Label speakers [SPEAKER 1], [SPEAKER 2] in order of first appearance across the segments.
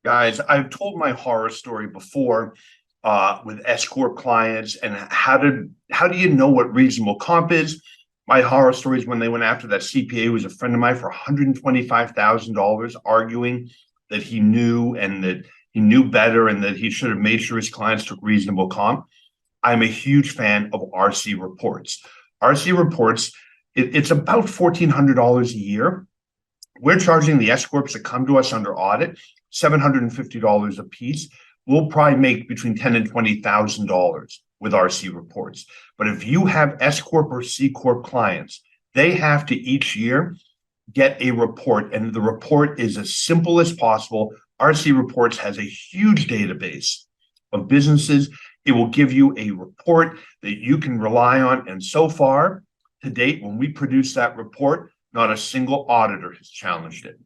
[SPEAKER 1] Guys, I've told my horror story before with S Corp clients, and how do you know what reasonable comp is? My horror story is when they went after that CPA who was a friend of mine for $125,000, arguing that he knew and that he knew better and that he should have made sure his clients took reasonable comp. I'm a huge fan of RC reports. RC reports, it's about $1,400 a year. We're charging the S corps that come to us under audit $750 a piece. We'll probably make between $10,000 and $20,000 with RC reports. But if you have S corp or C corp clients, they have to each year get a report, and the report is as simple as possible. RC Reports has a huge database of businesses. It will give you a report that you can rely on. And so far, to date, when we produce that report, not a single auditor has challenged it.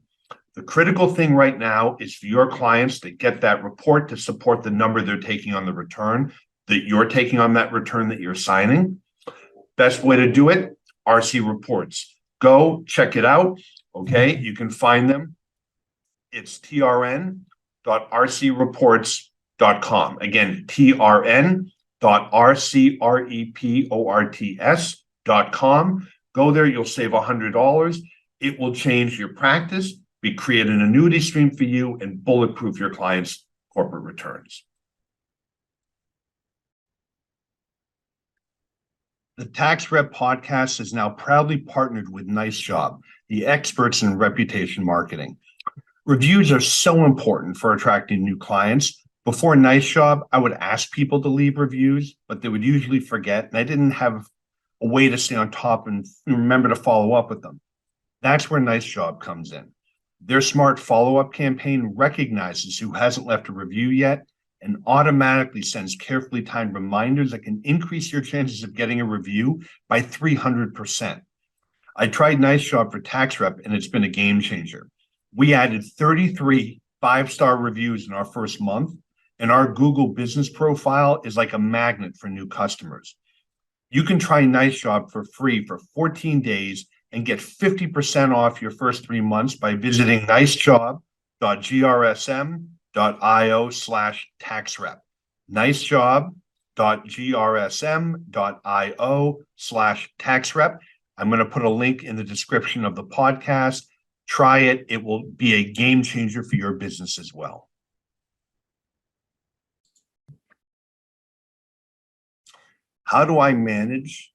[SPEAKER 1] The critical thing right now is for your clients to get that report to support the number they're taking on the return that you're taking on that return that you're signing. Best way to do it, RC Reports. Go check it out. Okay, you can find them. It's trn.rcreports.com. Again, trn.rcreports.com. Go there, you'll save $100. It will change your practice, create an annuity stream for you, and bulletproof your clients' corporate returns. The Tax Rep podcast is now proudly partnered with Nice Job, the experts in reputation marketing. Reviews are so important for attracting new clients. Before Nice Job, I would ask people to leave reviews, but they would usually forget, and I didn't have a way to stay on top and remember to follow up with them. That's where Nice Job comes in. Their smart follow-up campaign recognizes who hasn't left a review yet and automatically sends carefully timed reminders that can increase your chances of getting a review by 300%. I tried Nice Job for Tax Rep, and it's been a game changer. We added 33 five-star reviews in our first month, and our Google business profile is like a magnet for new customers. You can try Nice Job for free for 14 days and get 50% off your first 3 months by visiting nicejob.grsm.io/taxrep. nicejob.grsm.io/taxrep. I'm going to put a link in the description of the podcast. Try it. It will be a game changer for your business as well. How do I manage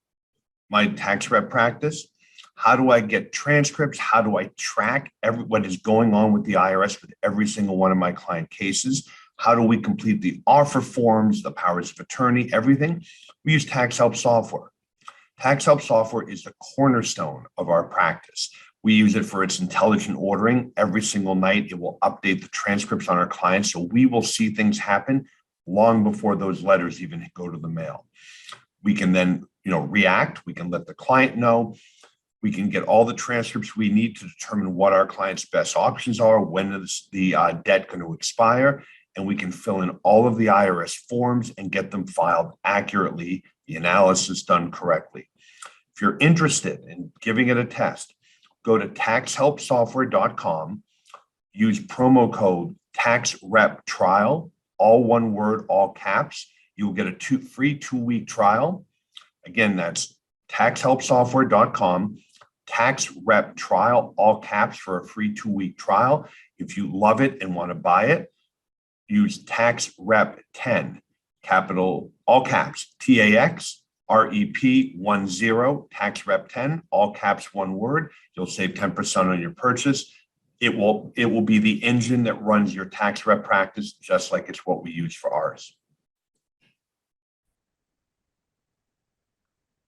[SPEAKER 1] my tax rep practice? How do I get transcripts? How do I track what is going on with the IRS with every single one of my client cases? How do we complete the offer forms, the powers of attorney, everything? We use Tax Help software. Tax Help software is the cornerstone of our practice. We use it for its intelligent ordering. Every single night, it will update the transcripts on our clients, so we will see things happen long before those letters even go to the mail. We can then, react. We can let the client know. We can get all the transcripts we need to determine what our client's best options are, when is the debt going to expire, and we can fill in all of the IRS forms and get them filed accurately, the analysis done correctly. If you're interested in giving it a test, go to taxhelpsoftware.com, use promo code TAXREPTRIAL, all one word, all caps. You'll get a free 2-week trial. Again, that's taxhelpsoftware.com, TAXREPTRIAL, all caps, for a free 2-week trial. If you love it and want to buy it, use TAXREP10, capital, all caps, TAXREP10, TAXREP10, all caps, one word. You'll save 10% on your purchase. It will be the engine that runs your tax rep practice, just like it's what we use for ours.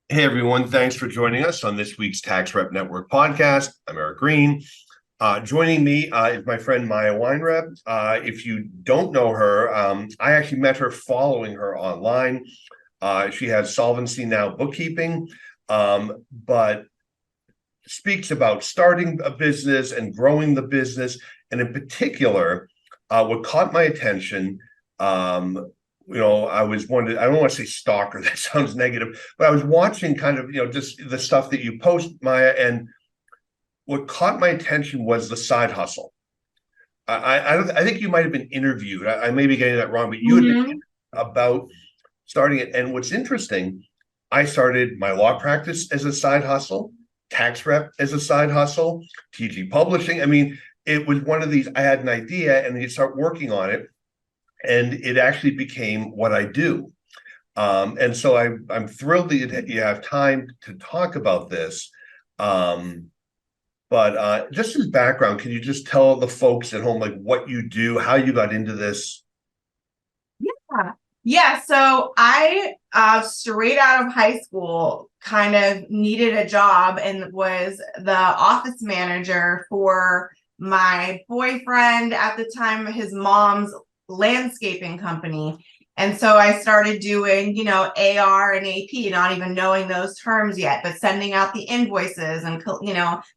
[SPEAKER 1] Hey, everyone. Thanks for joining us on this week's Tax Rep Network podcast. I'm Eric Green. Joining me is my friend Maya Weinreb. If you don't know her, I actually met her following her online. She has Solvency Now bookkeeping, but speaks about starting a business and growing the business. And in particular, what caught my attention, I was wondering, I don't want to say stalker, that sounds negative, but I was watching kind of, just the stuff that you post, Maya, and what caught my attention was the side hustle. I think you might have been interviewed. I may be getting that wrong, but you had been
[SPEAKER 2] Hmm.
[SPEAKER 1] about starting it. And what's interesting, I started my law practice as a side hustle, tax rep as a side hustle, TG publishing. I mean, it was one of these, I had an idea and then you start working on it, and it actually became what I do. And so I'm thrilled that you have time to talk about this. Um, but just as background, can you just tell the folks at home like what you do, how you got into this?
[SPEAKER 2] Yeah. Yeah. So I, straight out of high school, kind of needed a job and was the office manager for my boyfriend at the time, his mom's landscaping company. And so I started doing, AR and AP, not even knowing those terms yet, but sending out the invoices and,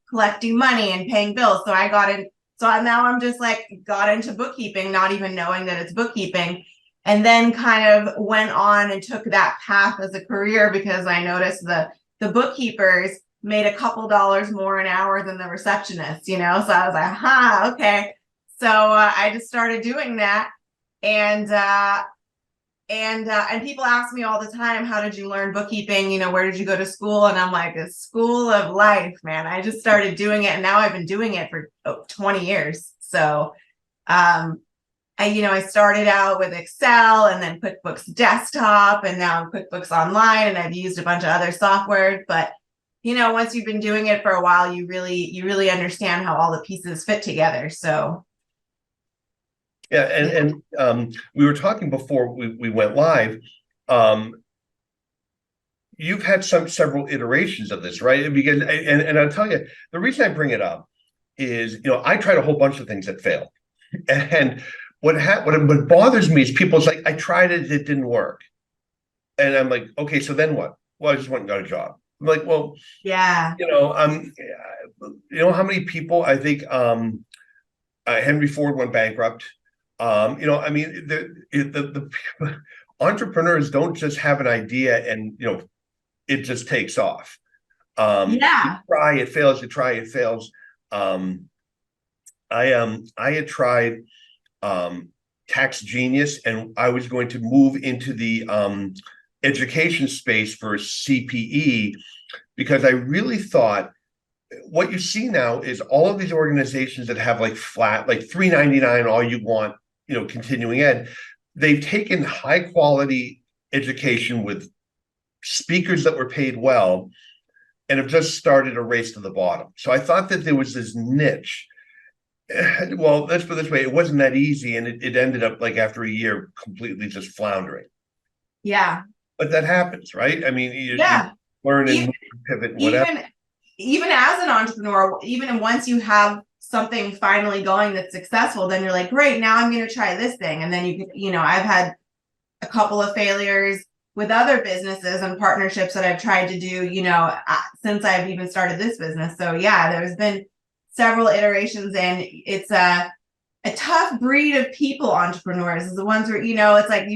[SPEAKER 2] collecting money and paying bills. So I got in. So now I'm just like got into bookkeeping, not even knowing that it's bookkeeping, and then kind of went on and took that path as a career because I noticed the bookkeepers made a couple dollars more an hour than the receptionists, so I was like, okay. So I just started doing that, and and people ask me all the time, how did you learn bookkeeping, where did you go to school? And I'm like, a school of life, man. I just started doing it, and now I've been doing it for 20 years. So I started out with Excel and then QuickBooks Desktop, and now QuickBooks Online, and I've used a bunch of other software. But once you've been doing it for a while, you really understand how all the pieces fit together. So
[SPEAKER 1] Yeah,
[SPEAKER 2] yeah,
[SPEAKER 1] and we were talking before we went live. Um, you've had several iterations of this, right? Because and I'll tell you, the reason I bring it up is, I tried a whole bunch of things that failed. And what bothers me is people's like, I tried it, it didn't work. And I'm like, okay, so then what? Well, I just went and got a job. I'm like, well,
[SPEAKER 2] yeah,
[SPEAKER 1] how many people I think Henry Ford went bankrupt. I mean, the entrepreneurs don't just have an idea and it just takes off. You
[SPEAKER 2] yeah,
[SPEAKER 1] try, it fails. You try, it fails. I had tried Tax Genius, and I was going to move into the education space for CPE because I really thought what you see now is all of these organizations that have like flat, like $3.99, all you want, continuing ed. They've taken high quality education with speakers that were paid well and have just started a race to the bottom. So I thought that there was this niche. Well, let's put it this way, it wasn't that easy, and it ended up like after a year completely just floundering.
[SPEAKER 2] yeah,
[SPEAKER 1] But that happens, right? I mean, you
[SPEAKER 2] yeah.
[SPEAKER 1] learn and
[SPEAKER 2] Even
[SPEAKER 1] move, pivot and whatever.
[SPEAKER 2] even even as an entrepreneur, even once you have something finally going that's successful, then you're like, great, now I'm going to try this thing. And then I've had a couple of failures with other businesses and partnerships that I've tried to do, since I've even started this business. So yeah, there's been several iterations, and it's a tough breed of people. Entrepreneurs is the ones where, it's like,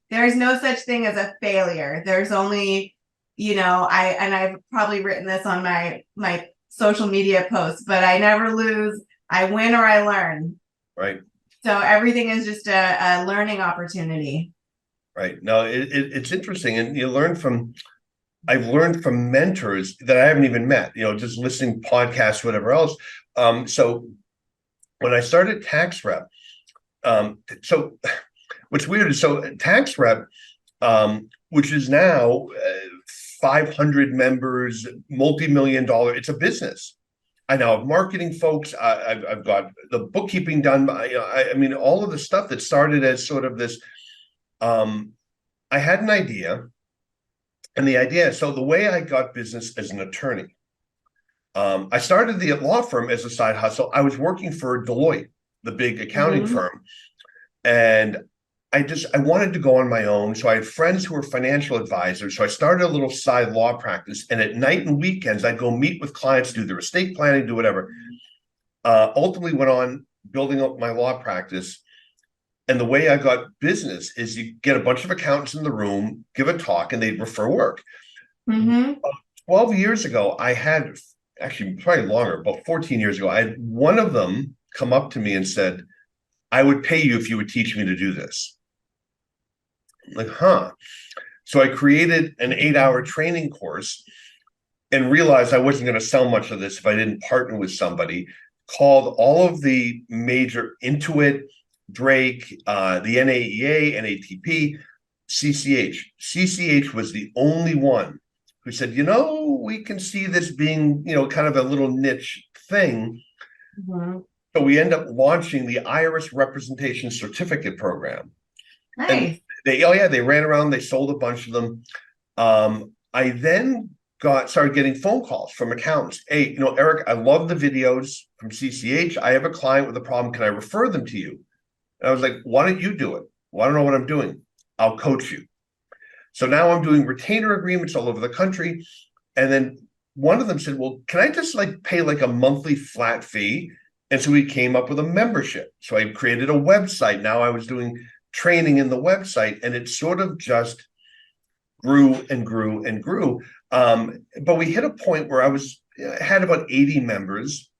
[SPEAKER 2] there's no such thing as a failure. There's only, I've probably written this on my social media posts, but I never lose. I win or I learn.
[SPEAKER 1] Right.
[SPEAKER 2] So everything is just a learning opportunity.
[SPEAKER 1] Right. No, it's interesting. And I've learned from mentors that I haven't even met, just listening podcasts, whatever else. So when I started Tax Rep, so what's weird is Tax Rep, which is now 500 members, multi-million dollar, it's a business. I now have marketing folks. I've got the bookkeeping done. I mean, all of the stuff that started as sort of this. I had an idea, and so the way I got business as an attorney, I started the law firm as a side hustle. I was working for Deloitte, the big accounting
[SPEAKER 2] Mm-hmm.
[SPEAKER 1] firm, and I wanted to go on my own. So I had friends who were financial advisors. So I started a little side law practice. And at night and weekends, I'd go meet with clients, do their estate planning, do whatever. Ultimately went on building up my law practice. And the way I got business is you get a bunch of accountants in the room, give a talk, and they refer work.
[SPEAKER 2] Mm-hmm.
[SPEAKER 1] 12 years ago, I had, actually probably longer, about 14 years ago, I had one of them come up to me and said, I would pay you if you would teach me to do this. I'm like, huh. So I created an 8-hour training course and realized I wasn't going to sell much of this if I didn't partner with somebody. Called all of the major Intuit, Drake, the NAEA, NATP, CCH. CCH was the only one who said, we can see this being, kind of a little niche thing.
[SPEAKER 2] Mhm.
[SPEAKER 1] So we end up launching the IRS Representation Certificate Program. And
[SPEAKER 2] Nice.
[SPEAKER 1] they ran around, they sold a bunch of them. I then started getting phone calls from accountants. Hey, Eric, I love the videos from CCH. I have a client with a problem. Can I refer them to you? And I was like, why don't you do it? Well, I don't know what I'm doing. I'll coach you. So now I'm doing retainer agreements all over the country. And then one of them said, well, can I just pay a monthly flat fee? And so we came up with a membership. So I created a website. Now I was doing training in the website, and it sort of just grew and grew and grew. But we hit a point where I had about 80 members,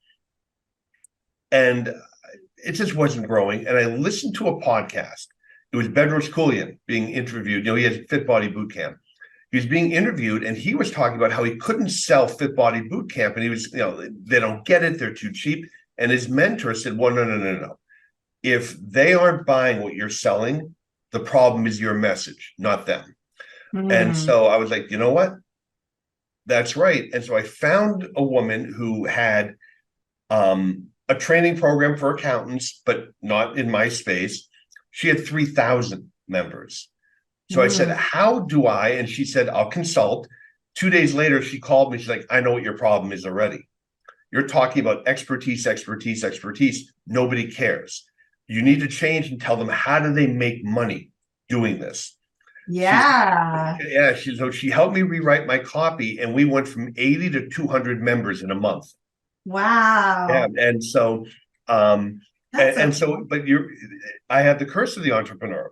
[SPEAKER 1] and it just wasn't growing. And I listened to a podcast. It was Bedros Keuilian being interviewed. He has Fit Body Boot Camp. He was being interviewed, and he was talking about how he couldn't sell Fit Body Boot Camp, and he was, they don't get it, they're too cheap. And his mentor said, well, no. If they aren't buying what you're selling, the problem is your message, not them. And so I was like, you know what? That's right. And so I found a woman who had a training program for accountants, but not in my space. She had 3,000 members. So I said, how do I? And she said, I'll consult. 2 days later, she called me. She's like, I know what your problem is already. You're talking about expertise. Nobody cares. You need to change and tell them, how do they make money doing this?
[SPEAKER 2] Yeah.
[SPEAKER 1] So she helped me rewrite my copy, and we went from 80 to 200 members in a month.
[SPEAKER 2] Wow.
[SPEAKER 1] Yeah. And so, but I had the curse of the entrepreneur.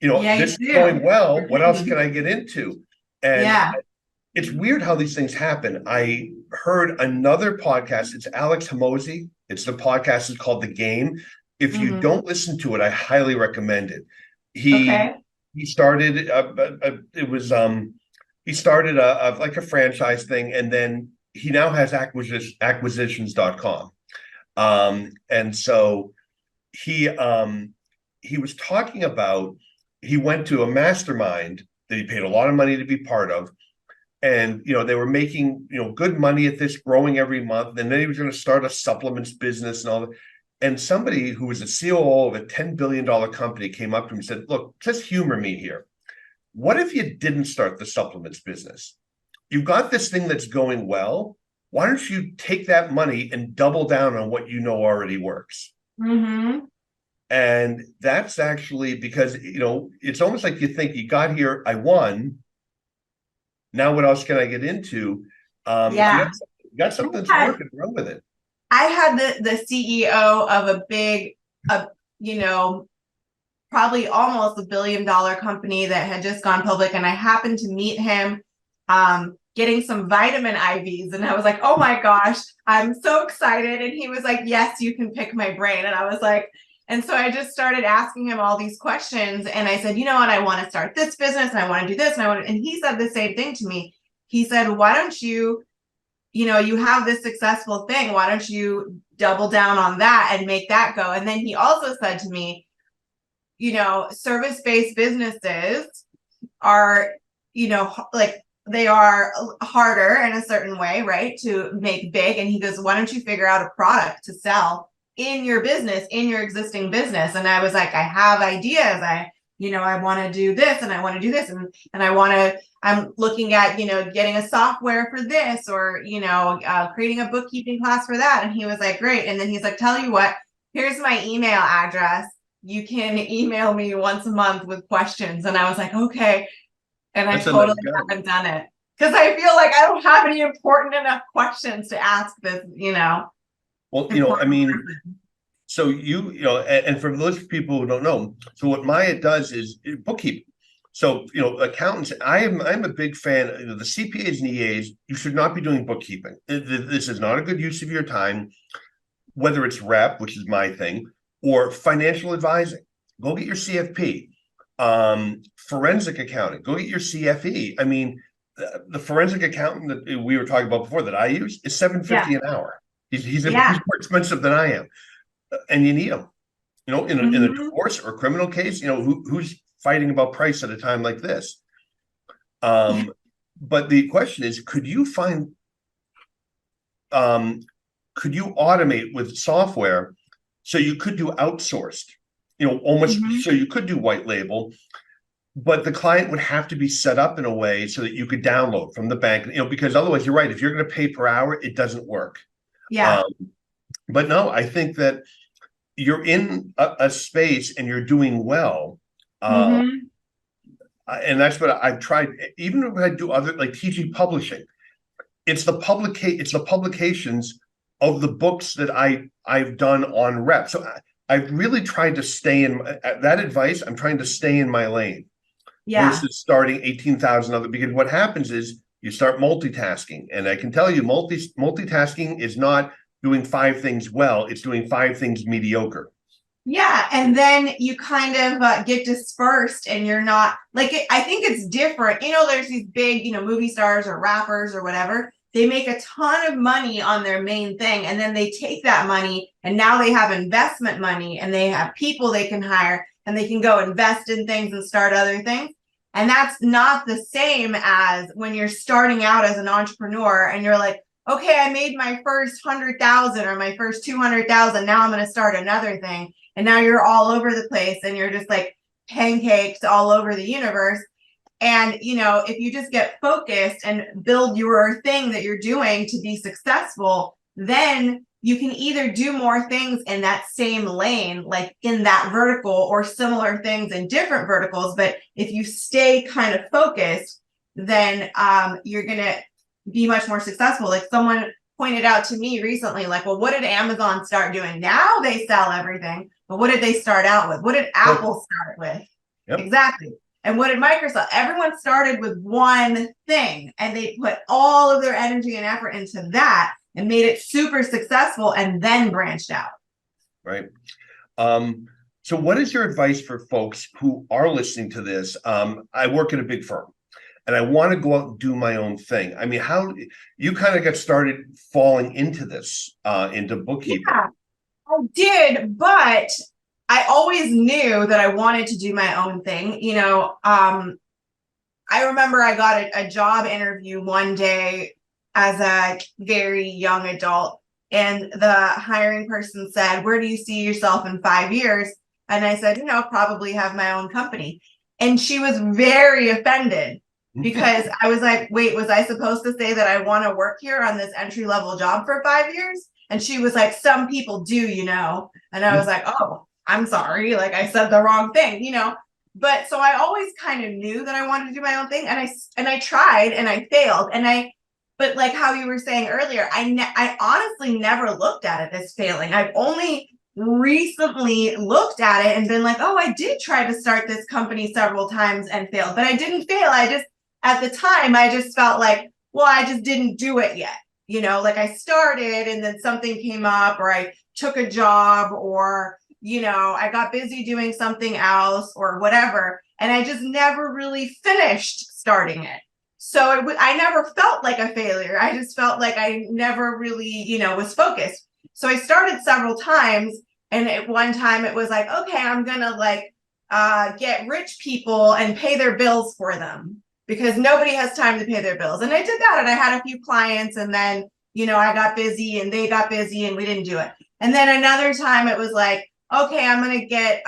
[SPEAKER 1] This is going well. What else can I get into? And it's weird how these things happen. I heard another podcast. It's Alex Hormozi. It's the podcast is called The Game. If you don't listen to it, I highly recommend it. He started he started a franchise thing, and then he now has acquisitions.com. And so he was talking about, he went to a mastermind that he paid a lot of money to be part of. And, they were making, good money at this, growing every month. And then he was going to start a supplements business and all that. And somebody who was a COO of a $10 billion company came up to him and said, look, just humor me here. What if you didn't start the supplements business? You've got this thing that's going well. Why don't you take that money and double down on what already works? And that's actually because, it's almost like you think you got here, I won. Now what else can I get into? You got something that's working, run with it.
[SPEAKER 2] I had the CEO of a big, probably almost $1 billion company that had just gone public, and I happened to meet him getting some vitamin IVs, and I was like, oh my gosh, I'm so excited. And he was like, yes, you can pick my brain. And I was like, and so I just started asking him all these questions, and I said, you know what, I want to start this business, and I want to do this, and he said the same thing to me. He said, why don't you, you have this successful thing, why don't you double down on that and make that go? And then he also said to me, service-based businesses are, they are harder in a certain way, right, to make big. And he goes, why don't you figure out a product to sell in your business, in your existing business? And I was like, I have ideas. I want to do this, and I want to do this, and I'm looking at, getting a software for this, or, creating a bookkeeping class for that. And he was like, great. And then he's like, tell you what, here's my email address. You can email me once a month with questions. And I was like, okay. And I totally haven't done it, because I feel like I don't have any important enough questions to ask this,
[SPEAKER 1] Well, so and for those people who don't know, so what Maya does is bookkeeping. So, accountants, I'm a big fan of the CPAs and EAs. You should not be doing bookkeeping. This is not a good use of your time, whether it's rep, which is my thing, or financial advising. Go get your CFP. Forensic accounting. Go get your CFE. I mean, the forensic accountant that we were talking about before that I use is $750 an hour. He's more expensive than I am, and you need him. You know, in a divorce or criminal case, you know, who's fighting about price at a time like this? But the question is, could you automate with software so you could do outsourced, you know, almost so you could do white label, but the client would have to be set up in a way so that you could download from the bank, you know, because otherwise you're right. If you're going to pay per hour, it doesn't work.
[SPEAKER 2] Yeah.
[SPEAKER 1] But no, I think that you're in a space and you're doing well. And that's what I've tried. Even if I do other, like TG Publishing, it's the publications of the books that I've done on rep. So I've really tried to stay in that advice. I'm trying to stay in my lane versus starting 18,000 other, because what happens is you start multitasking. And I can tell you multitasking is not doing 5 things well. It's doing 5 things mediocre.
[SPEAKER 2] Yeah. And then you kind of get dispersed and you're not like, I think it's different. You know, there's these big, you know, movie stars or rappers or whatever. They make a ton of money on their main thing. And then they take that money and now they have investment money and they have people they can hire and they can go invest in things and start other things. And that's not the same as when you're starting out as an entrepreneur and you're like, okay, I made my first 100,000 or my first 200,000. Now I'm going to start another thing. And now you're all over the place and you're just like pancakes all over the universe. And, you know, if you just get focused and build your thing that you're doing to be successful, then you can either do more things in that same lane, like in that vertical, or similar things in different verticals. But if you stay kind of focused, then you're going to be much more successful. Like someone pointed out to me recently, like, well, what did Amazon start doing? Now they sell everything. But what did they start out with? What did Apple start with? Yep. Exactly. And what did Microsoft? Everyone started with one thing and they put all of their energy and effort into that and made it super successful and then branched out.
[SPEAKER 1] Right. So what is your advice for folks who are listening to this? I work at a big firm and I want to go out and do my own thing. I mean, how you kind of got started falling into this, into bookkeeping?
[SPEAKER 2] Yeah. I did, but I always knew that I wanted to do my own thing. You know, I remember I got a job interview one day as a very young adult, and the hiring person said, "Where do you see yourself in 5 years?" And I said, "You know, probably have my own company." And she was very offended because I was like, "Wait, was I supposed to say that I want to work here on this entry-level job for 5 years?" And she was like, "Some people do, you know." And I was like, "Oh, I'm sorry. Like I said the wrong thing, you know." But so I always kind of knew that I wanted to do my own thing. And I tried and I failed. But like how you were saying earlier, I honestly never looked at it as failing. I've only recently looked at it and been like, oh, I did try to start this company several times and failed, but I didn't fail. At the time, I just felt like, well, I just didn't do it yet. You know, like I started and then something came up or I took a job or, you know, I got busy doing something else or whatever. And I just never really finished starting it. So I never felt like a failure. I just felt like I never really, you know, was focused. So I started several times. And at one time it was like, okay, I'm going to like get rich people and pay their bills for them, because nobody has time to pay their bills. And I did that and I had a few clients and then, you know, I got busy and they got busy and we didn't do it. And then another time it was like, okay, I'm going to get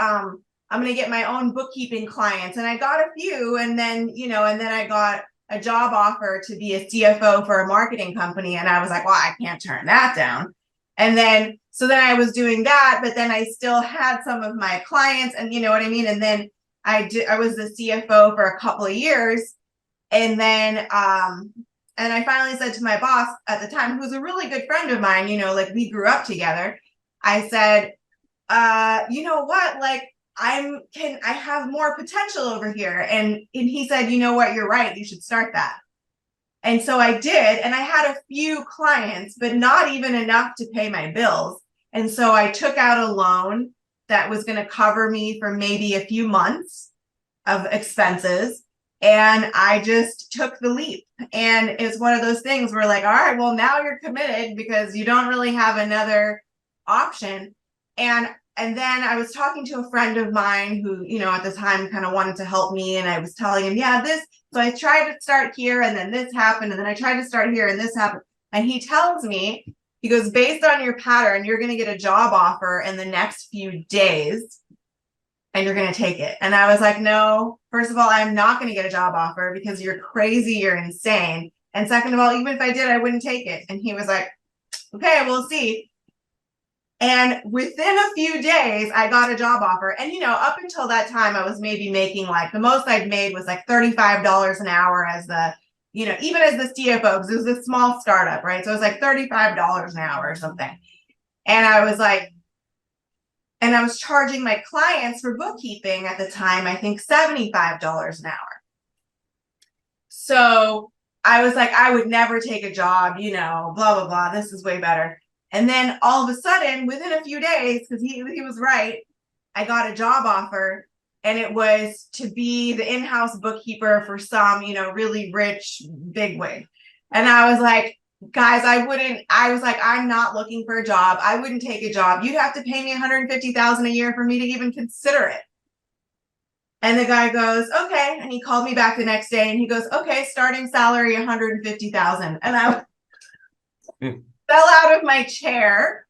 [SPEAKER 2] my own bookkeeping clients. And I got a few and then, you know, and then I got a job offer to be a CFO for a marketing company. And I was like, well, I can't turn that down. And then, so then I was doing that, but then I still had some of my clients and you know what I mean? And then I was the CFO for a couple of years. And then, and I finally said to my boss at the time, who's a really good friend of mine, you know, like we grew up together. I said, you know what, like I have more potential over here. And he said, you know what, you're right. You should start that. And so I did. And I had a few clients, but not even enough to pay my bills. And so I took out a loan that was going to cover me for maybe a few months of expenses. And I just took the leap. And it's one of those things where like, all right, well, now you're committed because you don't really have another option. And then I was talking to a friend of mine who, at the time kind of wanted to help me. And I was telling him, so I tried to start here and then this happened. And then I tried to start here and this happened. And he tells me, he goes, based on your pattern, you're going to get a job offer in the next few days and you're going to take it. And I was like, no, first of all, I'm not going to get a job offer because you're crazy. You're insane. And second of all, even if I did, I wouldn't take it. And he was like, okay, we'll see. And within a few days, I got a job offer. And, up until that time, I was maybe making like the most I'd made was like $35 an hour as the, even as the CFO, because it was a small startup, right? So it was like $35 an hour or something. And I was like, and I was charging my clients for bookkeeping at the time, I think $75 an hour. So I was like, I would never take a job, blah, blah, blah. This is way better. And then all of a sudden, within a few days, because he was right, I got a job offer, and it was to be the in-house bookkeeper for some, really rich bigwig. And I was like, guys, I'm not looking for a job. I wouldn't take a job. You'd have to pay me $150,000 a year for me to even consider it. And the guy goes, okay. And he called me back the next day and he goes, okay, starting salary, $150,000. And I fell out of my chair.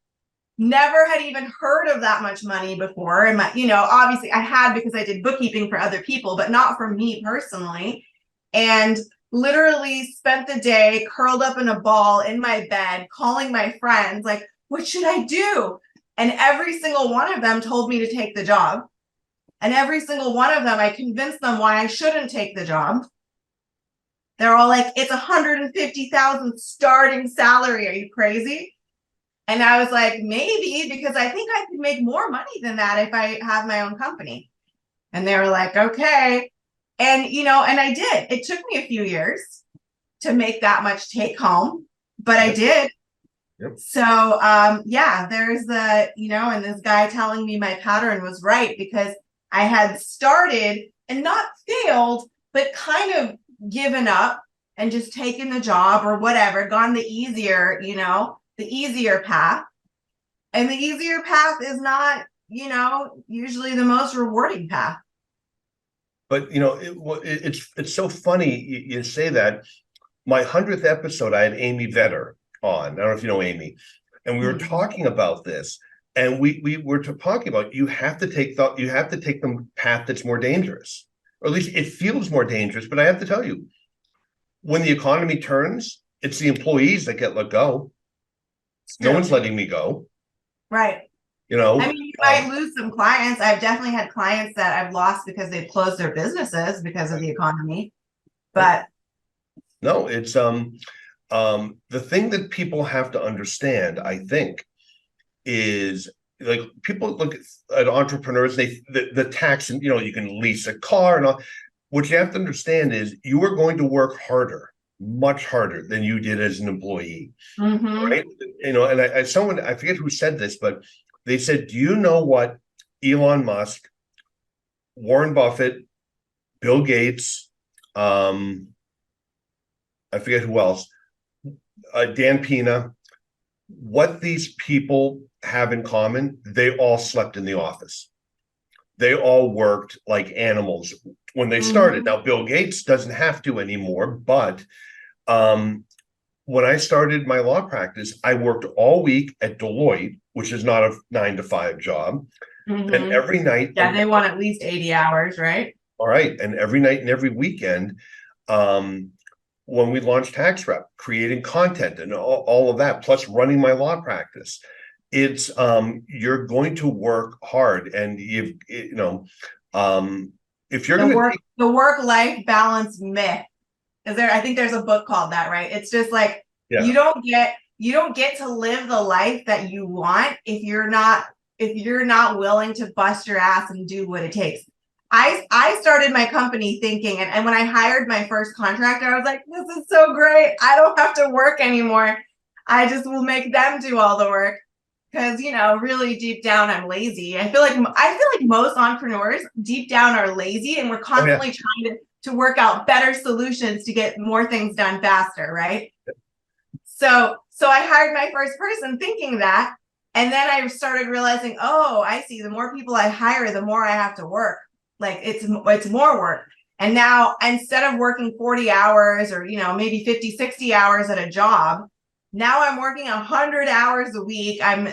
[SPEAKER 2] Never had even heard of that much money before. And obviously I had because I did bookkeeping for other people, but not for me personally. And literally spent the day curled up in a ball in my bed, calling my friends, like, what should I do? And every single one of them told me to take the job. And every single one of them, I convinced them why I shouldn't take the job. They're all like, it's $150,000 starting salary. Are you crazy? And I was like, maybe, because I think I could make more money than that if I have my own company. And they were like, okay. And, and I did. It took me a few years to make that much take home, but I did.
[SPEAKER 1] Yep.
[SPEAKER 2] So, there's the, and this guy telling me my pattern was right because I had started and not failed, but kind of given up and just taken the job or whatever, gone the easier, the easier path. And the easier path is not, usually the most rewarding path.
[SPEAKER 1] But it's so funny you say that. My 100th episode, I had Amy Vetter on. I don't know if you know Amy, and we were talking about this, and we were talking about you have to take the path that's more dangerous, or at least it feels more dangerous. But I have to tell you, when the economy turns, it's the employees that get let go. No one's letting me go.
[SPEAKER 2] Right. You might lose some clients. I've definitely had clients that I've lost because they've closed their businesses because of the economy. But
[SPEAKER 1] no, it's the thing that people have to understand, I think, is like people look at entrepreneurs, the tax, and you can lease a car and all. What you have to understand is you are going to work harder, much harder than you did as an employee.
[SPEAKER 2] Mm-hmm.
[SPEAKER 1] Right? And I forget who said this, but they said, do you know what Elon Musk, Warren Buffett, Bill Gates, I forget who else, Dan Pena, what these people have in common? They all slept in the office. They all worked like animals when they started. Now, Bill Gates doesn't have to anymore, but when I started my law practice, I worked all week at Deloitte, which is not a 9-to-5 job. And every night.
[SPEAKER 2] Yeah, they want at least 80 hours, right?
[SPEAKER 1] All right. And every night and every weekend, when we launched Tax Rep, creating content and all of that, plus running my law practice, it's you're going to work hard. And if you're
[SPEAKER 2] the work-life balance myth. I think there's a book called that, right? It's just like you don't get to live the life that you want if you're not willing to bust your ass and do what it takes. I started my company thinking, and when I hired my first contractor, I was like, this is so great. I don't have to work anymore. I just will make them do all the work. because, really deep down, I'm lazy. I feel like most entrepreneurs deep down are lazy, and we're
[SPEAKER 1] Oh yeah.
[SPEAKER 2] constantly trying to work out better solutions to get more things done faster, right? So I hired my first person thinking that, and then I started realizing, oh, I see. The more people I hire, the more I have to work. Like it's more work. And now instead of working 40 hours or, maybe 50, 60 hours at a job, now I'm working 100 hours a week. I'm,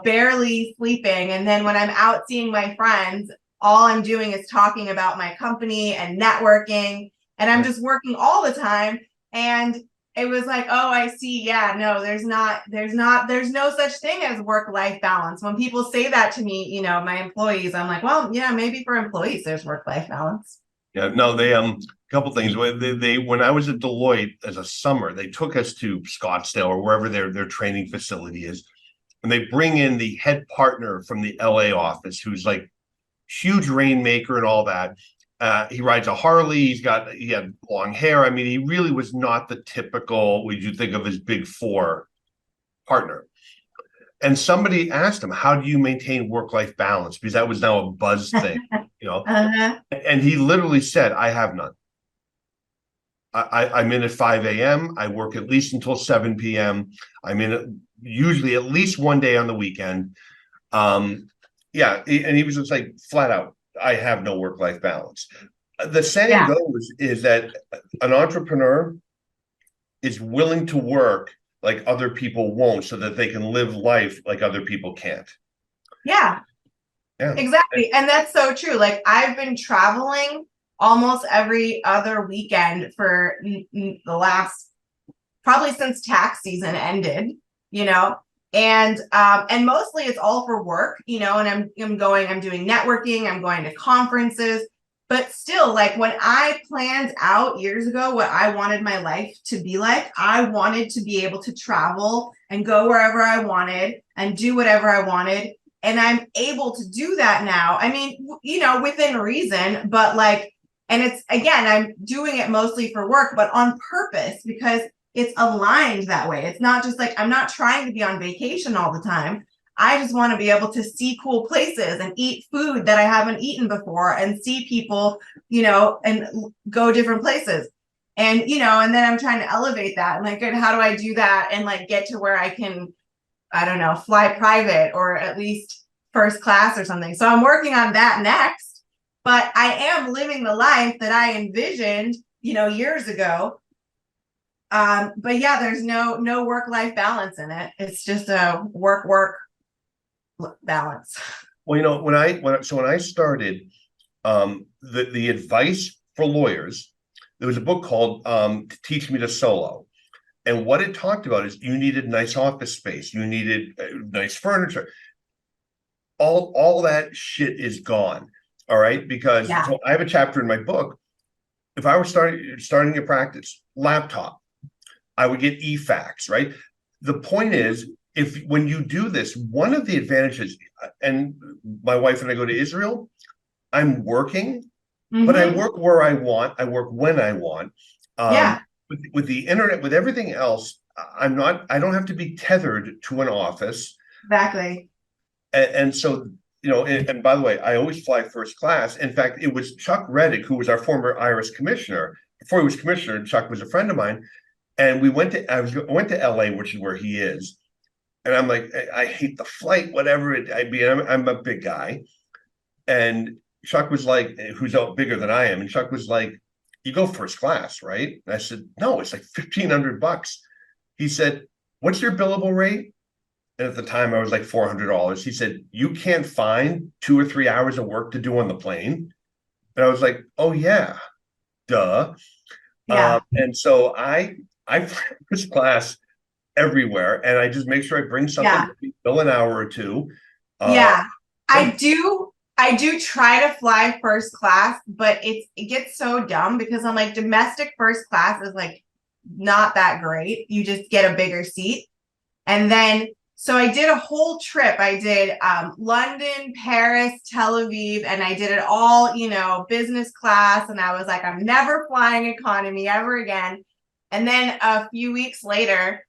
[SPEAKER 2] barely sleeping. And then when I'm out seeing my friends, all I'm doing is talking about my company and networking. And I'm just working all the time. And it was like, oh, I see. Yeah, no, there's no such thing as work-life balance. When people say that to me, my employees, I'm like, well, yeah, maybe for employees, there's work-life balance.
[SPEAKER 1] Yeah, no, they a couple things. When I was at Deloitte as a summer, they took us to Scottsdale or wherever their training facility is, and they bring in the head partner from the LA office, who's like huge rainmaker and all that. He rides a Harley. He had long hair. I mean, he really was not the typical what you think of as Big Four partner. And somebody asked him, "How do you maintain work-life balance?" Because that was now a buzz thing, you know.
[SPEAKER 2] Uh-huh.
[SPEAKER 1] And he literally said, "I have none. I'm in at 5 a.m. I work at least until 7 p.m. I'm in usually at least one day on the weekend." Yeah, and he was just like flat out, "I have no work-life balance." The saying
[SPEAKER 2] Yeah.
[SPEAKER 1] goes is that an entrepreneur is willing to work like other people won't so that they can live life like other people can't.
[SPEAKER 2] Yeah.
[SPEAKER 1] Yeah.
[SPEAKER 2] Exactly. And that's so true. Like I've been traveling almost every other weekend for the last probably since tax season ended, you know. And mostly it's all for work, and I'm doing networking, I'm going to conferences, but still like when I planned out years ago what I wanted my life to be like, I wanted to be able to travel and go wherever I wanted and do whatever I wanted. And I'm able to do that now. I mean, within reason, but like, and it's again, I'm doing it mostly for work, but on purpose because it's aligned that way. It's not just like I'm not trying to be on vacation all the time. I just want to be able to see cool places and eat food that I haven't eaten before and see people, and go different places. And then I'm trying to elevate that. And like, how do I do that and like get to where I can, I don't know, fly private or at least first class or something. So I'm working on that next, but I am living the life that I envisioned, years ago. But yeah, there's no work-life balance in it. It's just a work balance.
[SPEAKER 1] Well, when I started, the advice for lawyers, there was a book called Teach Me to Solo. And what it talked about is you needed nice office space, you needed nice furniture. All that shit is gone. All right. Because so I have a chapter in my book. If I were starting a practice, laptop, I would get e-fax, right? The point is, when you do this, one of the advantages, and my wife and I go to Israel, I'm working, but I work where I want. I work when I want.
[SPEAKER 2] Yeah.
[SPEAKER 1] With the internet, with everything else, I don't have to be tethered to an office.
[SPEAKER 2] Exactly.
[SPEAKER 1] And so, and by the way, I always fly first class. In fact, it was Chuck Reddick, who was our former IRS commissioner. Before he was commissioner, Chuck was a friend of mine. And I went to LA, which is where he is. And I'm like, I hate the flight, whatever I'm a big guy. And Chuck was like, who's out bigger than I am. And Chuck was like, you go first class, right? And I said, no, it's like $1,500. He said, what's your billable rate? And at the time I was like $400. He said, you can't find 2 or 3 hours of work to do on the plane. And I was like, oh yeah, duh.
[SPEAKER 2] Yeah.
[SPEAKER 1] And so I first class everywhere, and I just make sure I bring something, bill an hour or two.
[SPEAKER 2] Yeah. I do try to fly first class, but it gets so dumb because I'm like domestic first class is like not that great. You just get a bigger seat. And then so I did a whole trip. I did London, Paris, Tel Aviv, and I did it all, business class. And I was like, I'm never flying economy ever again. And then a few weeks later,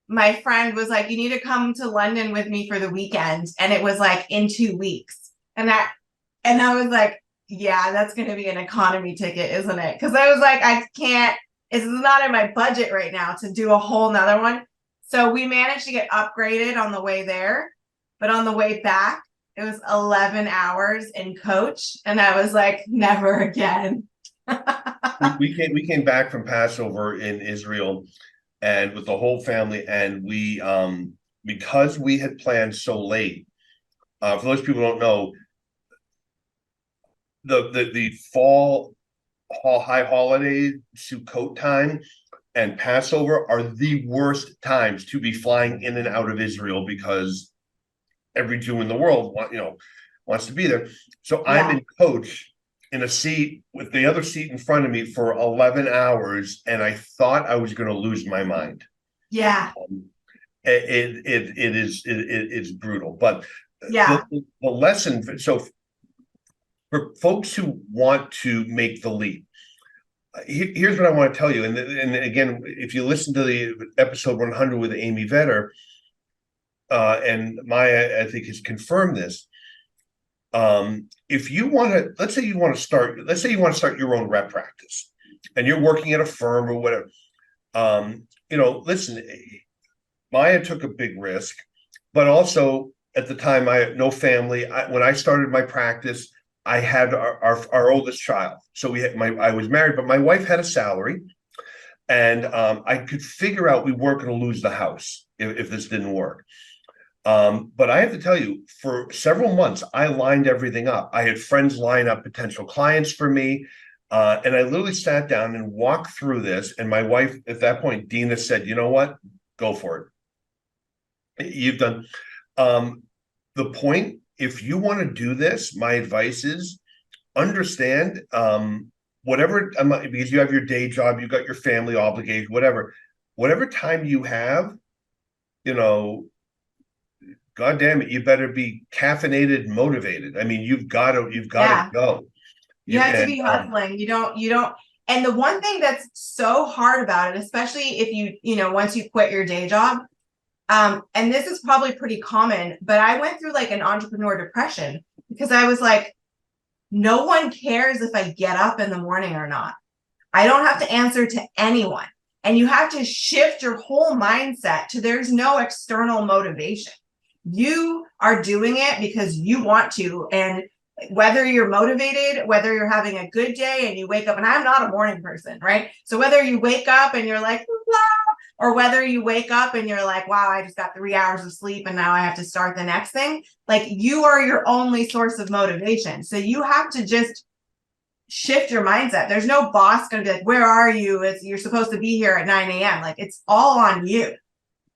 [SPEAKER 2] my friend was like, you need to come to London with me for the weekend. And it was like in 2 weeks. And I was like, yeah, that's going to be an economy ticket, isn't it? Because I was like, I can't, it's not in my budget right now to do a whole nother one. So we managed to get upgraded on the way there, but on the way back, it was 11 hours in coach. And I was like, never again.
[SPEAKER 1] We came back from Passover in Israel and with the whole family, and we because we had planned so late, for those people who don't know, the fall high holiday, Sukkot time and Passover are the worst times to be flying in and out of Israel because every Jew in the world wants to be there. So I'm in coach in a seat with the other seat in front of me for 11 hours, and I thought I was going to lose my mind.
[SPEAKER 2] Yeah.
[SPEAKER 1] It's brutal, but
[SPEAKER 2] Yeah.
[SPEAKER 1] the lesson. So for folks who want to make the leap, here's what I want to tell you. And again, if you listen to the episode 100 with Amy Vetter, and Maya, I think, has confirmed this. If you want to, let's say you want to start your own rep practice, and you're working at a firm or whatever. Listen, Maya took a big risk, but also at the time I had no family. When I started my practice, I had our oldest child. So I was married, but my wife had a salary, and I could figure out we weren't going to lose the house if this didn't work. But I have to tell you, for several months, I lined everything up. I had friends line up potential clients for me. And I literally sat down and walked through this. And my wife, at that point, Dina, said, you know what? Go for it. You've done the point. If you want to do this, my advice is understand whatever, because you have your day job, you got your family obligation, whatever time you have, God damn it, you better be caffeinated and motivated. I mean, you've got to go.
[SPEAKER 2] You have to be hustling. You don't. And the one thing that's so hard about it, especially if once you quit your day job, and this is probably pretty common, but I went through like an entrepreneur depression because I was like, no one cares if I get up in the morning or not. I don't have to answer to anyone. And you have to shift your whole mindset to there's no external motivation. You are doing it because you want to. And whether you're motivated, whether you're having a good day and you wake up, and I'm not a morning person, right? So whether you wake up and you're like, blah, or whether you wake up and you're like, wow, I just got 3 hours of sleep and now I have to start the next thing. Like, you are your only source of motivation. So you have to just shift your mindset. There's no boss going to be like, where are you? You're supposed to be here at 9 a.m. Like, it's all on you.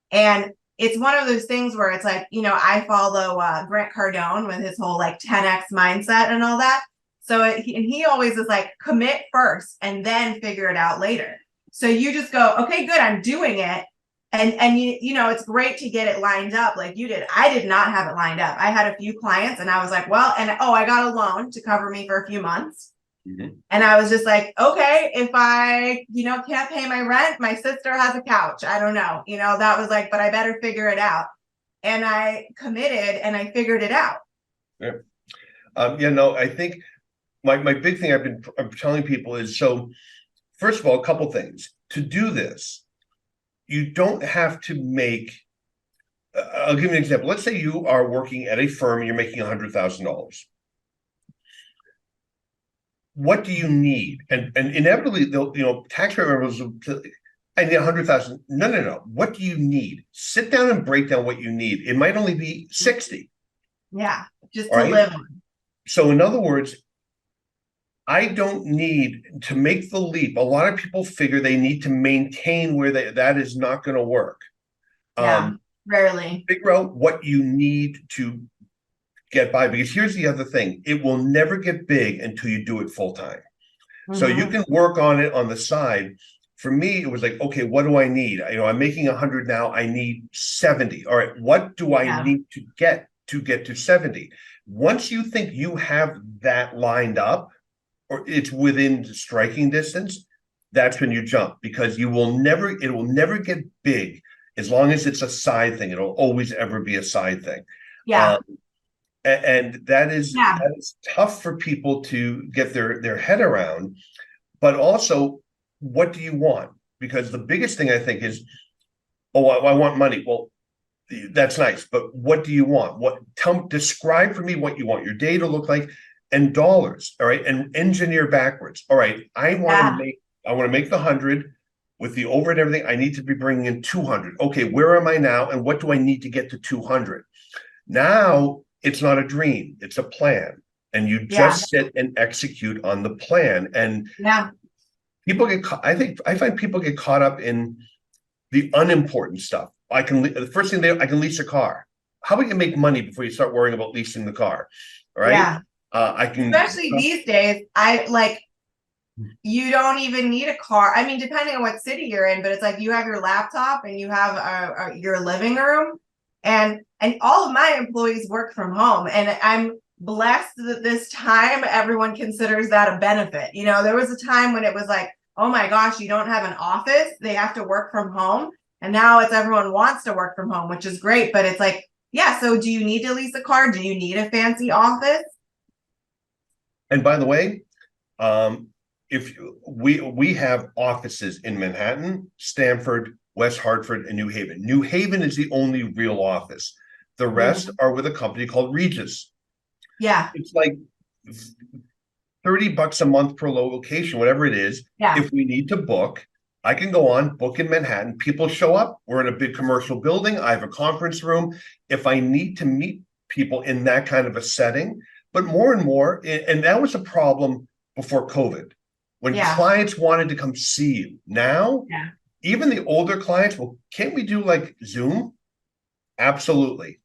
[SPEAKER 2] And it's one of those things where it's like, I follow Grant Cardone with his whole like 10x mindset and all that. So he always is like, commit first and then figure it out later. So you just go, okay, good, I'm doing it. And it's great to get it lined up like you did. I did not have it lined up. I had a few clients and I was like, well, I got a loan to cover me for a few months. Mm-hmm. And I was just like, okay, if I, can't pay my rent, my sister has a couch. I don't know, that was like, but I better figure it out. And I committed and I figured it out.
[SPEAKER 1] Yeah. I think my big thing I'm telling people is, so first of all, a couple things. To do this, you don't have to make, I'll give you an example. Let's say you are working at a firm and you're making $100,000. What do you need? And inevitably, they'll, tax revenues, I need 100,000. No. What do you need? Sit down and break down what you need. It might only be 60.
[SPEAKER 2] Yeah, just to live on.
[SPEAKER 1] So in other words, I don't need to make the leap. A lot of people figure they need to maintain where that is not going to work.
[SPEAKER 2] Yeah, rarely.
[SPEAKER 1] Figure out what you need to get by, because here's the other thing: it will never get big until you do it full time. Mm-hmm. So you can work on it on the side. For me, it was like, okay, what do I need? I'm making 100 now. I need 70. All right, what do I need to get to 70? Once you think you have that lined up, or it's within striking distance, that's when you jump, because it will never get big As long as it's a side thing, it'll always ever be a side thing.
[SPEAKER 2] Yeah.
[SPEAKER 1] And that
[SPEAKER 2] Yeah.
[SPEAKER 1] is tough for people to get their head around. But also, what do you want? Because the biggest thing I think is, oh, I want money. Well, that's nice, but what do you want? Describe for me what you want your day to look like, and dollars. All right, and engineer backwards. All right, I want to
[SPEAKER 2] Yeah.
[SPEAKER 1] make the 100 with the over and everything. I need to be bringing in 200. Okay, where am I now, and what do I need to get to 200? Now it's not a dream; it's a plan, and you
[SPEAKER 2] Yeah.
[SPEAKER 1] just sit and execute on the plan. And
[SPEAKER 2] Yeah.
[SPEAKER 1] people get caught. I find people get caught up in the unimportant stuff. The first thing I can lease a car. How about you make money before you start worrying about leasing the car? All right.
[SPEAKER 2] Yeah.
[SPEAKER 1] I can,
[SPEAKER 2] Especially these days, I like you don't even need a car. I mean, depending on what city you're in, but it's like you have your laptop and you have your living room, and all of my employees work from home, and I'm blessed that this time everyone considers that a benefit. You know, there was a time when it was like, oh my gosh, you don't have an office, they have to work from home, and now it's everyone wants to work from home, which is great. But it's like, yeah, so do you need to lease a car? Do you need a fancy office?
[SPEAKER 1] and by the way, um, if we have offices in Manhattan, Stamford, West Hartford, and New Haven. New Haven is the only real office. The rest are with a company called Regis.
[SPEAKER 2] Yeah.
[SPEAKER 1] It's like $30 a month per location, whatever it is.
[SPEAKER 2] Yeah.
[SPEAKER 1] If we need to book, I can go on, book in Manhattan. People show up. We're in a big commercial building. I have a conference room. If I need to meet people in that kind of a setting, but more and more, and that was a problem before COVID, when
[SPEAKER 2] Yeah.
[SPEAKER 1] clients wanted to come see you. Now,
[SPEAKER 2] Yeah.
[SPEAKER 1] even the older clients, well, can't we do like Zoom? Absolutely.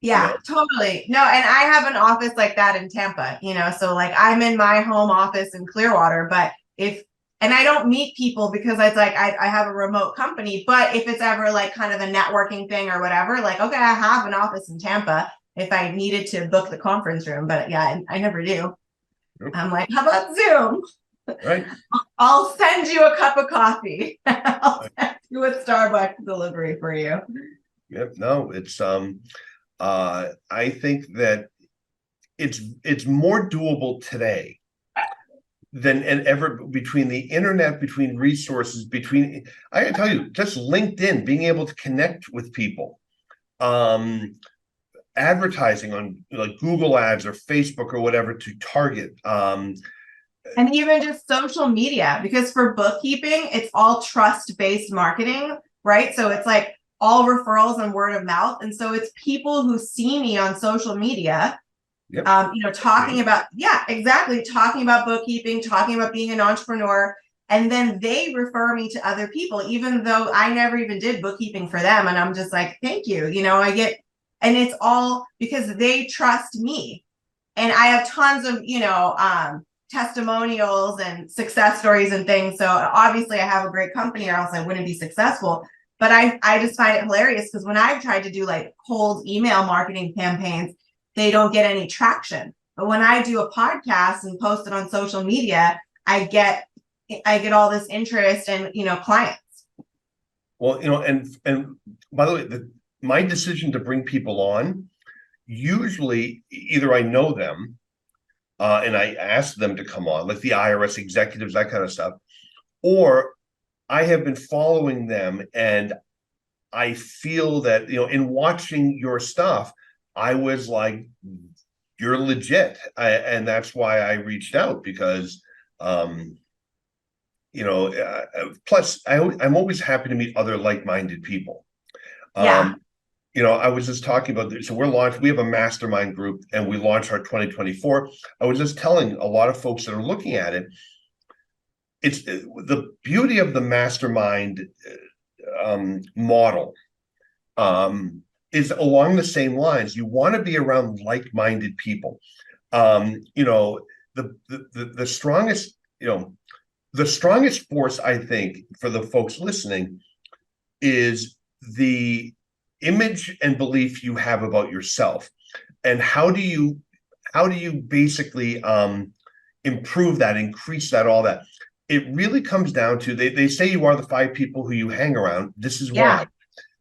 [SPEAKER 1] You
[SPEAKER 2] Yeah,
[SPEAKER 1] know,
[SPEAKER 2] totally. No, and I have an office like that in Tampa, so like I'm in my home office in Clearwater, but and I don't meet people because it's like I have a remote company, but if it's ever like kind of a networking thing or whatever, like, okay, I have an office in Tampa if I needed to book the conference room, but yeah, I never do. I'm like, how about Zoom?
[SPEAKER 1] right?
[SPEAKER 2] I'll send you a cup of coffee. I'll send you a Starbucks delivery for you.
[SPEAKER 1] Yep. No, it's I think that it's more doable today than and ever, between the internet, between resources, between, I can tell you, just LinkedIn, being able to connect with people, um, advertising on like Google ads or Facebook or whatever to target.
[SPEAKER 2] And even just social media, because for bookkeeping, it's all trust-based marketing, right? So it's like all referrals and word of mouth. And so it's people who see me on social media,
[SPEAKER 1] Yep.
[SPEAKER 2] talking about, yeah, exactly. Talking about bookkeeping, talking about being an entrepreneur. And then they refer me to other people, even though I never even did bookkeeping for them. And I'm just like, thank you. And it's all because they trust me. And I have tons of, testimonials and success stories and things. So obviously I have a great company or else I wouldn't be successful. But I just find it hilarious because when I've tried to do like cold email marketing campaigns, they don't get any traction. But when I do a podcast and post it on social media, I get all this interest and clients.
[SPEAKER 1] Well, and by the way, my decision to bring people on, usually either I know them, and I ask them to come on, like the IRS executives, that kind of stuff, or I have been following them, and I feel that, in watching your stuff, I was like, you're legit. And that's why I reached out, because, plus I'm always happy to meet other like-minded people.
[SPEAKER 2] Yeah.
[SPEAKER 1] I was just talking about this. So we have a mastermind group, and we launched our 2024. I was just telling a lot of folks that are looking at it, it's the beauty of the mastermind model is along the same lines. You want to be around like-minded people. The strongest, the strongest force, I think, for the folks listening is the image and belief you have about yourself, and how do you basically improve that, increase that, all that. it really comes down to, they say you are the five people who you hang around. This is
[SPEAKER 2] Yeah,
[SPEAKER 1] why.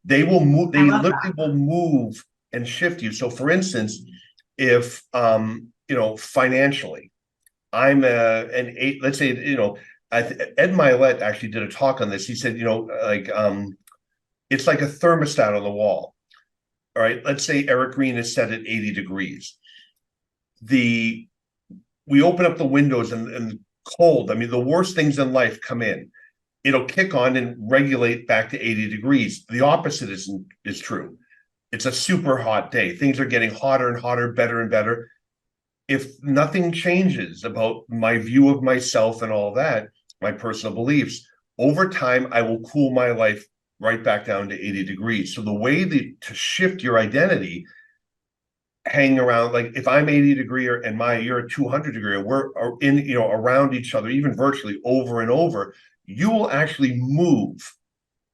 [SPEAKER 1] They will move,
[SPEAKER 2] I
[SPEAKER 1] they
[SPEAKER 2] love that.
[SPEAKER 1] literally will move and shift you. So for instance, if financially, I'm an eight, let's say, Ed Milet actually did a talk on this. He said, it's like a thermostat on the wall. All right, let's say Eric Green is set at 80 degrees. The We open up the windows and cold. I mean, the worst things in life come in. It'll kick on and regulate back to 80 degrees. The opposite is true. It's a super hot day. Things are getting hotter and hotter, better and better. If nothing changes about my view of myself and all that, my personal beliefs, over time, I will cool my life right back down to 80 degrees. So the way to shift your identity, hang around, like if I'm 80 degree and you're a 200 degree, and we're in, around each other, even virtually over and over, you will actually move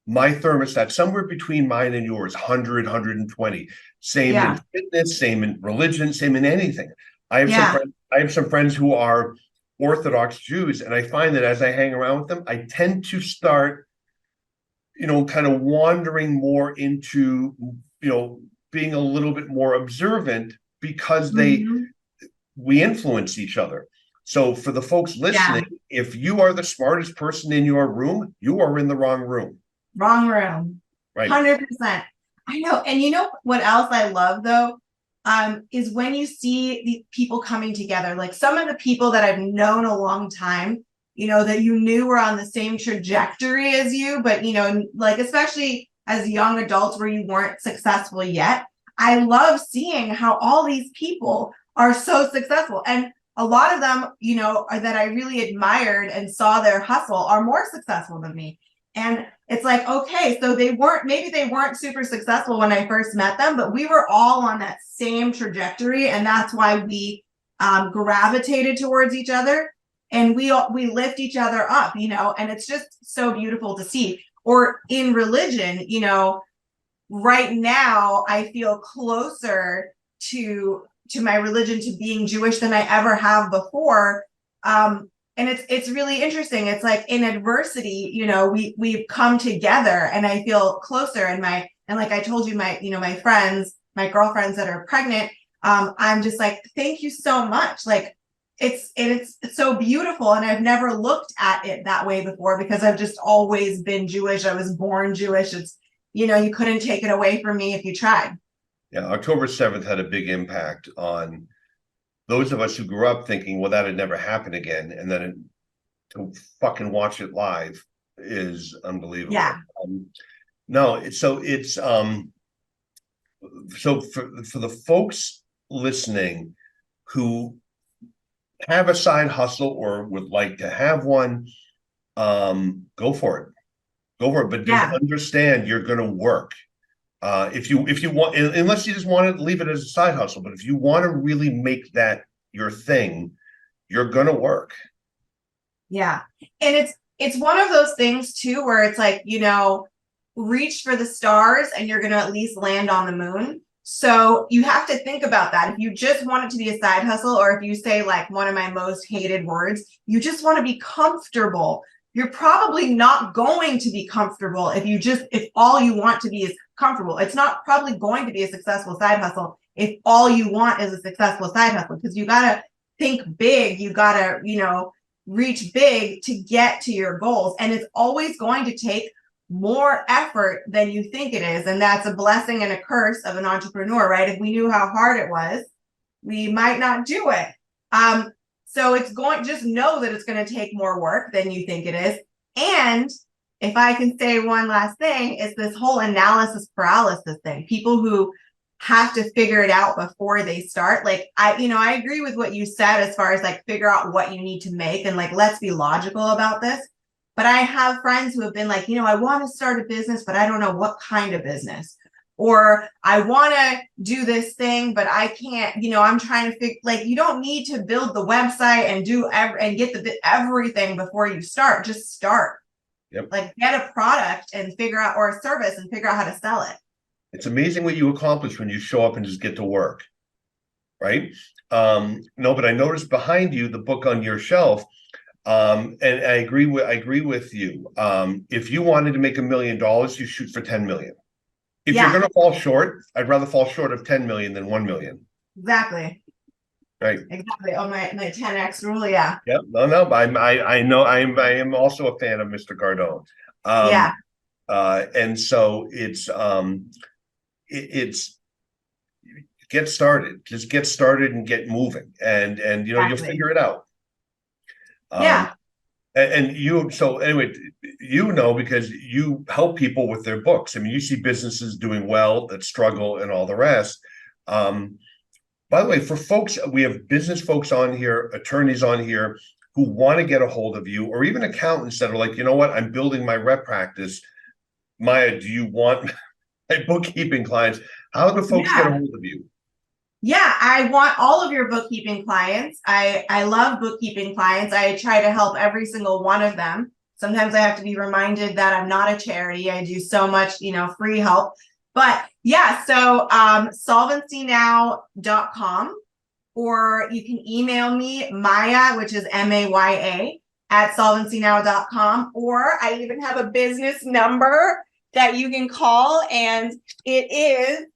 [SPEAKER 1] my thermostat somewhere between mine and yours, 100, 120. Same in
[SPEAKER 2] Yeah,
[SPEAKER 1] fitness, same in religion, same in anything.
[SPEAKER 2] yeah.
[SPEAKER 1] I have some friends who are Orthodox Jews, and I find that as I hang around with them, I tend to start, kind of wandering more into, being a little bit more observant because
[SPEAKER 2] Mhm.
[SPEAKER 1] we influence each other. So for the folks
[SPEAKER 2] Yeah,
[SPEAKER 1] listening, if you are the smartest person in your room, you are in the wrong room,
[SPEAKER 2] wrong room.
[SPEAKER 1] right?
[SPEAKER 2] 100%. I know. And you know what else I love though? Is when you see the people coming together, like some of the people that I've known a long time, that you knew were on the same trajectory as you, but like especially as young adults where you weren't successful yet. I love seeing how all these people are so successful. And a lot of them, that I really admired and saw their hustle are more successful than me. And it's like, okay, so maybe they weren't super successful when I first met them, but we were all on that same trajectory. And that's why we gravitated towards each other and we lift each other up, and it's just so beautiful to see. Or in religion, right now I feel closer to my religion, to being Jewish than I ever have before. And it's really interesting. It's like in adversity, we've come together, and I feel closer. And like I told you, my friends, my girlfriends that are pregnant, I'm just like, thank you so much. Like it's so beautiful, and I've never looked at it that way before because I've just always been Jewish. I was born Jewish. It's you couldn't take it away from me if you tried.
[SPEAKER 1] Yeah, October 7th had a big impact on those of us who grew up thinking, well, that'd never happen again. And then to fucking watch it live is unbelievable.
[SPEAKER 2] Yeah,
[SPEAKER 1] No, so for the folks listening who have a side hustle or would like to have one, go for it. Go for it. But just
[SPEAKER 2] yeah.
[SPEAKER 1] understand you're gonna work. If you want, unless you just want to leave it as a side hustle, but if you want to really make that your thing, you're gonna work.
[SPEAKER 2] Yeah. And it's one of those things too where it's like, reach for the stars and you're going to at least land on the moon. So you have to think about that. If you just want it to be a side hustle, or if you say like one of my most hated words, you just want to be comfortable. You're probably not going to be comfortable if all you want to be is comfortable. It's not probably going to be a successful side hustle if all you want is a successful side hustle, because you got to think big. You got to, reach big to get to your goals. And it's always going to take more effort than you think it is. And that's a blessing and a curse of an entrepreneur, right? If we knew how hard it was, we might not do it. So just know that it's going to take more work than you think it is. And if I can say one last thing, is this whole analysis paralysis thing. People who have to figure it out before they start. Like I agree with what you said as far as like figure out what you need to make and like let's be logical about this. But I have friends who have been like, I want to start a business, but I don't know what kind of business. Or I want to do this thing, but I can't, I'm trying to figure, like, you don't need to build the website and and get everything before you start. Just start.
[SPEAKER 1] Yep.
[SPEAKER 2] Like get a product and figure out, or a service and figure out how to sell it.
[SPEAKER 1] It's amazing what you accomplish when you show up and just get to work, right? No, but I noticed behind you, the book on your shelf, And I agree with you. If you wanted to make $1 million, you shoot for 10 million. If you're
[SPEAKER 2] Yeah,
[SPEAKER 1] going to fall short, I'd rather fall short of 10 million than 1 million.
[SPEAKER 2] exactly.
[SPEAKER 1] Right.
[SPEAKER 2] Exactly. Oh, my 10x rule. Yeah.
[SPEAKER 1] Yep. No, but I know I am also a fan of Mr. Cardone.
[SPEAKER 2] Yeah.
[SPEAKER 1] And so it's get started, just get started and get moving, and you'll
[SPEAKER 2] Exactly.
[SPEAKER 1] figure it out.
[SPEAKER 2] Yeah.
[SPEAKER 1] And you, so anyway, because you help people with their books. I mean, you see businesses doing well that struggle and all the rest. Um, by the way, for folks, we have business folks on here, attorneys on here who want to get a hold of you, or even accountants that are like, you know what, I'm building my rep practice. Maya, do you want my bookkeeping clients? How do folks get a
[SPEAKER 2] Yeah.
[SPEAKER 1] hold of you?
[SPEAKER 2] Yeah, I want all of your bookkeeping clients. I love bookkeeping clients. I try to help every single one of them. Sometimes I have to be reminded that I'm not a charity. I do so much, free help. But yeah, so solvencynow.com, or you can email me, Maya, which is Maya, at solvencynow.com, or I even have a business number that you can call, and it is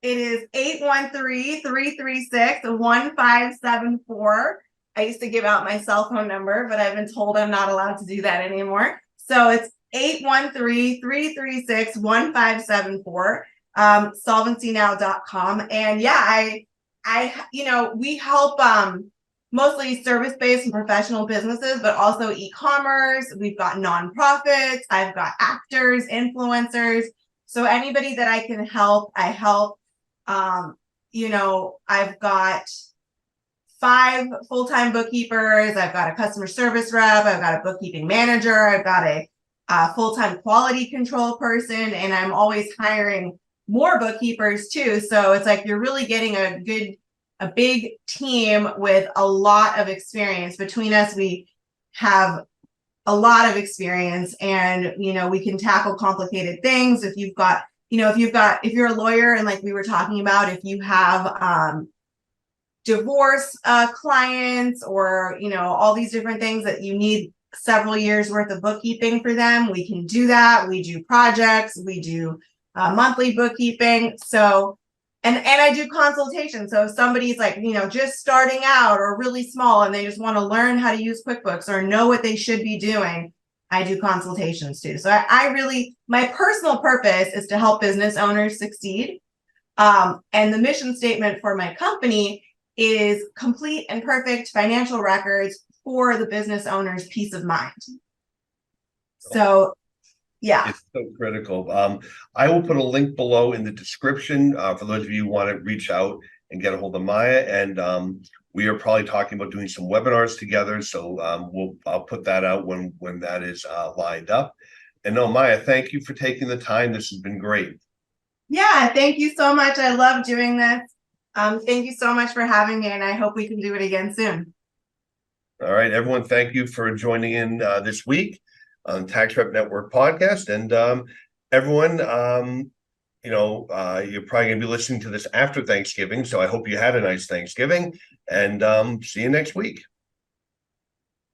[SPEAKER 2] 813-336-1574. I used to give out my cell phone number, but I've been told I'm not allowed to do that anymore. So it's 813-336-1574, solvencynow.com. And yeah, we help mostly service-based and professional businesses, but also e-commerce. We've got nonprofits. I've got actors, influencers. So anybody that I can help, I help. I've got 5 full-time bookkeepers. I've got a customer service rep. I've got a bookkeeping manager. I've got a full-time quality control person, and I'm always hiring more bookkeepers too. So it's like you're really getting a big team with a lot of experience. Between us, we have a lot of experience, and we can tackle complicated things. If you're a lawyer, and like we were talking about, if you have divorce clients, or all these different things that you need several years worth of bookkeeping for them, we can do that. We do projects, we do monthly bookkeeping. So and I do consultation. So if somebody's like, just starting out or really small, and they just want to learn how to use QuickBooks or know what they should be doing, I do consultations too. So I really, my personal purpose is to help business owners succeed. And the mission statement for my company is complete and perfect financial records for the business owner's peace of mind. So yeah.
[SPEAKER 1] It's so critical. I will put a link below in the description for those of you who want to reach out and get a hold of Maya. And we are probably talking about doing some webinars together. So I'll put that out when that is lined up. And no, Maya, thank you for taking the time. This has been great.
[SPEAKER 2] Yeah, thank you so much. I love doing this. Thank you so much for having me, and I hope we can do it again soon.
[SPEAKER 1] All right, everyone, thank you for joining in this week on Tax Rep Network podcast. And everyone, you're probably going to be listening to this after Thanksgiving. So I hope you had a nice Thanksgiving, and see you next week.